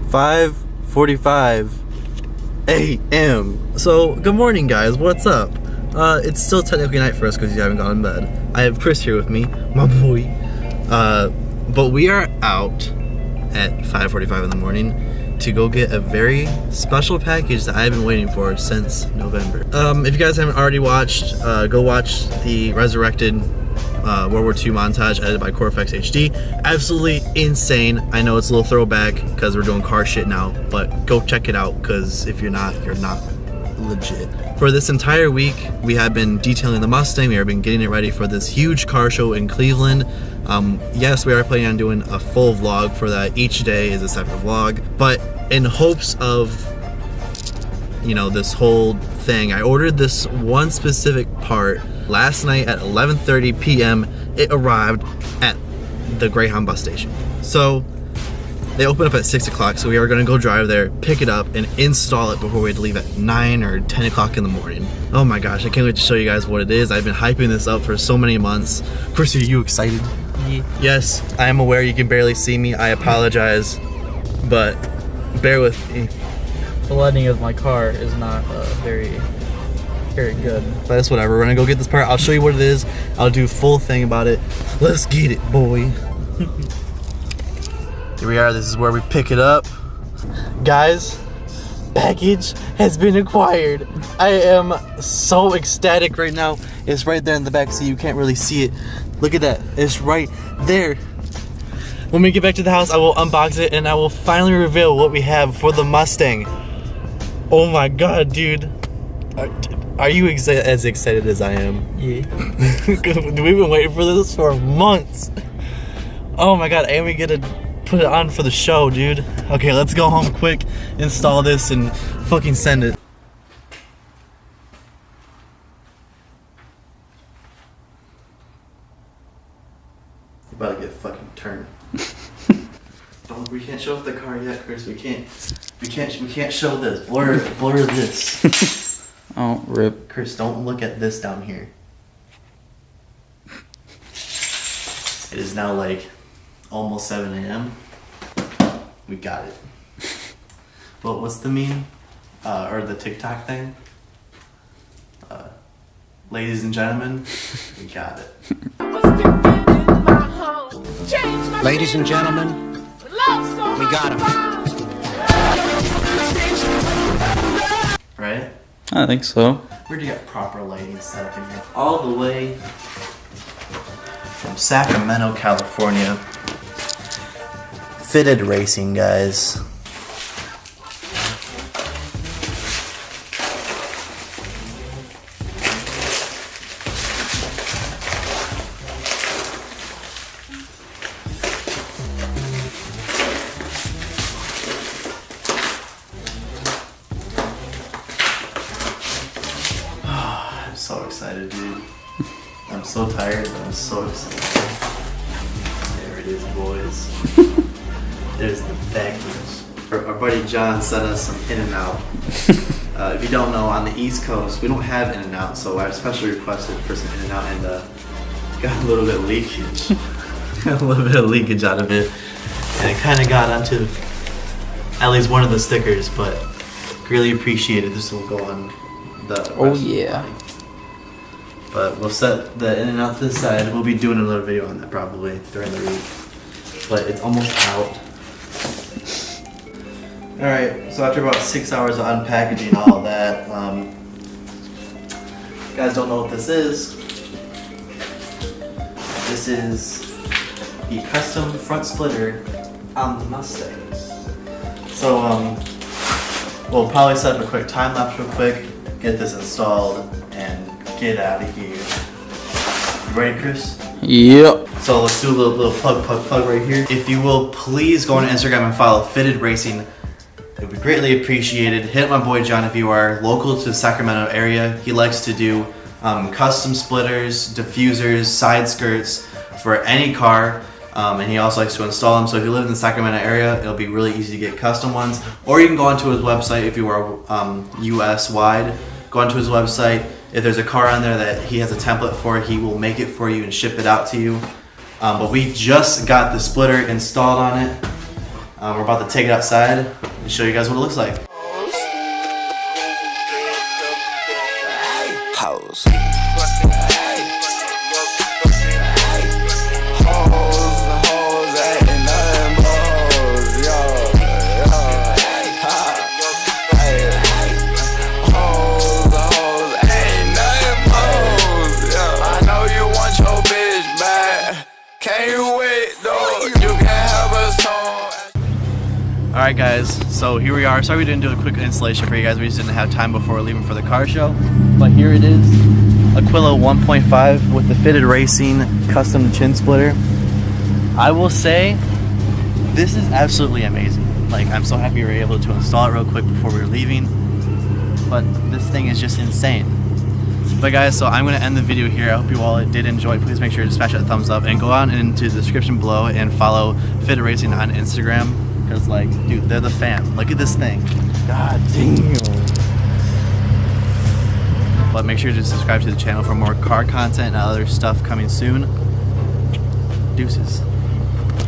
5:45 a.m. So, good morning, guys. What's up? It's still technically night for us because you haven't gone to bed. I have Chris here with me, my boy. But we are out at 5:45 in the morning to go get a very special package that I've been waiting for since November. If you guys haven't already watched, go watch the Resurrected World War II montage edited by CoreFX HD. Absolutely insane. I know it's a little throwback because we're doing car shit now, but go check it out because if you're not legit. For this entire week, we have been detailing the Mustang. We have been getting it ready for this huge car show in Cleveland. Yes, we are planning on doing a full vlog for that. Each day is a separate vlog, but in hopes of, you know, this whole thing, I ordered this one specific part last night at 11:30 p.m. It arrived at the Greyhound bus station. So they open up at 6 o'clock, so we are gonna go drive there, pick it up, and install it before we leave at 9 or 10 o'clock in the morning. Oh my gosh, I can't wait to show you guys what it is. I've been hyping this up for so many months. Chris, are you excited? Yeah. Yes, I am aware you can barely see me. I apologize, but bear with me. The lighting of my car is not very good. But that's whatever. We're gonna go get this part. I'll show you what it is. I'll do a full thing about it. Let's get it, boy. Here we are. This is where we pick it up. Guys, package has been acquired. I am so ecstatic right now. It's right there in the back, so you can't really see it. Look at that. It's right there. When we get back to the house, I will unbox it and I will finally reveal what we have for the Mustang. Oh my god, dude. Are you as excited as I am? Yeah. We've been waiting for this for months. Oh my god, and we get to put it on for the show, dude. Okay, let's go home quick, install this, and fucking send it. You're about to get fucking turned. We can't show off the car yet, Chris. We can't show this. Blur this. Oh, rip. Chris, don't look at this down here. It is now like almost 7 a.m. We got it. Well, what's the meme? Or the TikTok thing? Ladies and gentlemen, we got it. Ladies and gentlemen, we got him. Right? I think so. Where'd you get proper lighting set up in here? All the way from Sacramento, California. Fitted Racing, guys. I'm so excited, dude. I'm so tired, but I'm so excited. There it is, boys. There's the package. Our buddy John sent us some In-N-Out. If you don't know, on the East Coast, we don't have In-N-Out, so I especially requested for some In-N-Out and got a little bit of leakage. Got a little bit of leakage out of it. And it kind of got onto at least one of the stickers, but really appreciate it. This will go on the Oh yeah. But we'll set the In-N-Out to the side. We'll be doing another video on that probably during the week. But it's almost out. Alright, so after about 6 hours of unpackaging all of that, you guys don't know what this is. This is the custom front splitter on the Mustang. So we'll probably set up a quick time lapse real quick, get this installed, and get out of here. You ready, Chris? Yep. So let's do a little plug right here. If you will, please go on Instagram and follow Fitted Racing. It would be greatly appreciated. Hit my boy John if you are local to the Sacramento area. He likes to do custom splitters, diffusers, side skirts for any car. And he also likes to install them. So if you live in the Sacramento area, it'll be really easy to get custom ones. Or you can go onto his website if you are US wide. Go onto his website. If there's a car on there that he has a template for, he will make it for you and ship it out to you. But we just got the splitter installed on it. We're about to take it outside and show you guys what it looks like. Hoes. Alright guys, so here we are. Sorry we didn't do a quick installation for you guys. We just didn't have time before leaving for the car show. But here it is, Aquila 1.5 with the fitted racing custom chin splitter. I will say, this is absolutely amazing. Like, I'm so happy we were able to install it real quick before we were leaving. But this thing is just insane. But guys, so I'm going to end the video here. I hope you all did enjoy. Please make sure to smash that thumbs up and go on into the description below and follow Fitted Racing on Instagram. Because, like, dude, they're the fam. Look at this thing. God damn. But make sure to subscribe to the channel for more car content and other stuff coming soon. Deuces.